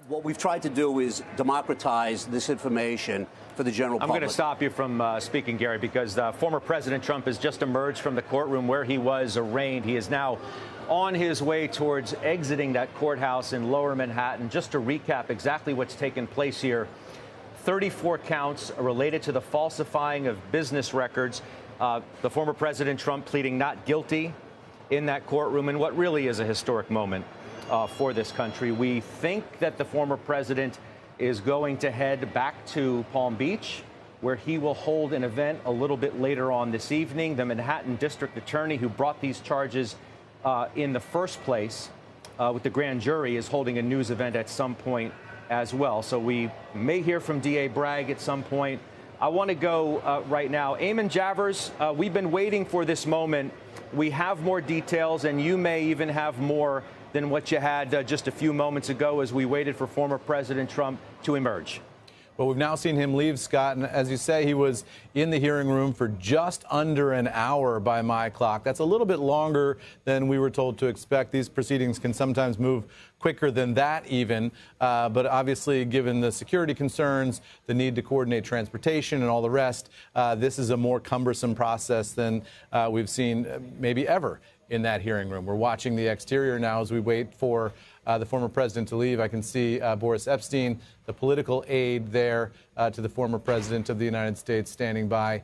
What we've tried to do is democratize this information for the general public. I'm going to stop you from speaking, Gary, because former President Trump has just emerged from the courtroom where he was arraigned. He is now on his way towards exiting that courthouse in Lower Manhattan. Just to recap exactly what's taken place here, 34 counts related to the falsifying of business records. The former President Trump pleading not guilty in that courtroom in what really is a historic moment for this country. We think that the former president is going to head back to Palm Beach, where he will hold an event a little bit later on this evening. The Manhattan District Attorney who brought these charges in the first place with the grand jury is holding a news event at some point as well. So we may hear from DA Bragg at some point. I want to go right now. Eamon Javers, we've been waiting for this moment. We have more details, and you may even have more than what you had just a few moments ago as we waited for former President Trump to emerge. Well, we've now seen him leave, Scott, and as you say, he was in the hearing room for just under an hour by my clock. That's a little bit longer than we were told to expect. These proceedings can sometimes move quicker than that even, but obviously, given the security concerns, the need to coordinate transportation and all the rest, this is a more cumbersome process than we've seen maybe ever in that hearing room. We're watching the exterior now as we wait for the former president to leave. I can see Boris Epshteyn, the political aide there to the former president of the United States, standing by,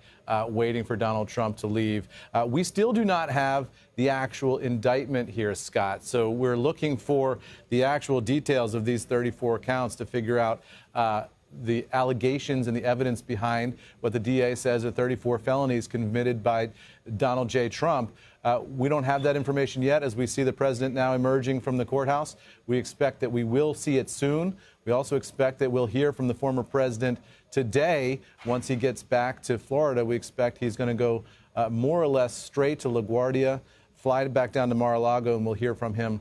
waiting for Donald Trump to leave. We still do not have the actual indictment here, Scott, so we're looking for the actual details of these 34 counts to figure out the allegations and the evidence behind what the DA says are 34 felonies committed by Donald J. Trump. We don't have that information yet as we see the president now emerging from the courthouse. We expect that we will see it soon. We also expect that we'll hear from the former president today. Once he gets back to Florida, we expect he's going to go more or less straight to LaGuardia, fly back down to Mar-a-Lago, and we'll hear from him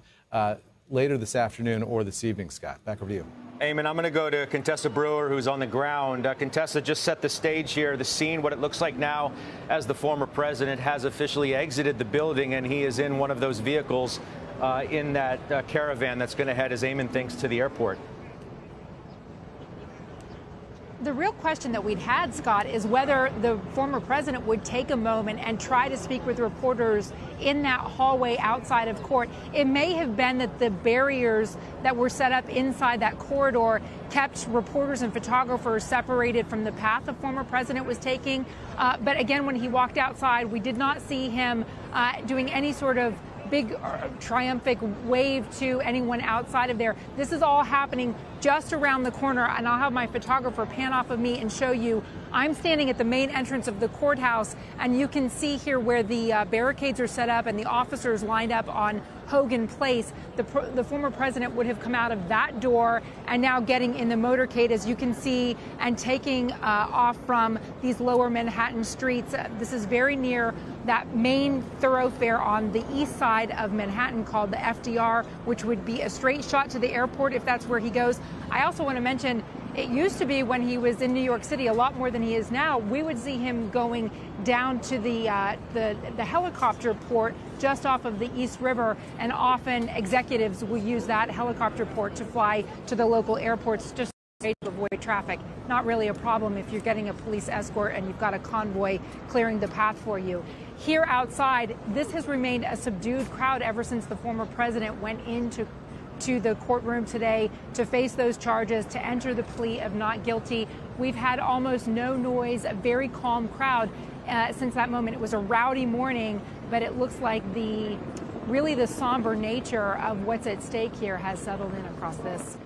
later this afternoon or this evening. Scott, back over to you. Eamon, I'm going to go to Contessa Brewer, who's on the ground. Contessa, just set the stage here, the scene, what it looks like now as the former president has officially exited the building, and he is in one of those vehicles in that caravan that's going to head, as Eamon thinks, to the airport. The real question that we'd had, Scott, is whether the former president would take a moment and try to speak with reporters in that hallway outside of court. It may have been that the barriers that were set up inside that corridor kept reporters and photographers separated from the path the former president was taking. But again, when he walked outside, we did not see him doing any sort of big triumphant wave to anyone outside of there. This is all happening just around the corner, and I'll have my photographer pan off of me and show you. I'm standing at the main entrance of the courthouse, and you can see here where the barricades are set up and the officers lined up on Hogan Place. The former president would have come out of that door and now getting in the motorcade, as you can see, and taking off from these lower Manhattan streets. This is very near that main thoroughfare on the east side of Manhattan called the FDR, which would be a straight shot to the airport if that's where he goes. I also want to mention, it used to be when he was in New York City, a lot more than he is now, we would see him going down to the helicopter port just off of the East River, and often executives will use that helicopter port to fly to the local airports just to avoid traffic. Not really a problem if you're getting a police escort and you've got a convoy clearing the path for you. Here outside, this has remained a subdued crowd ever since the former president went into the courtroom today to face those charges, to enter the plea of not guilty. We've had almost no noise, a very calm crowd since that moment. It was a rowdy morning, but it looks like the somber nature of what's at stake here has settled in across this.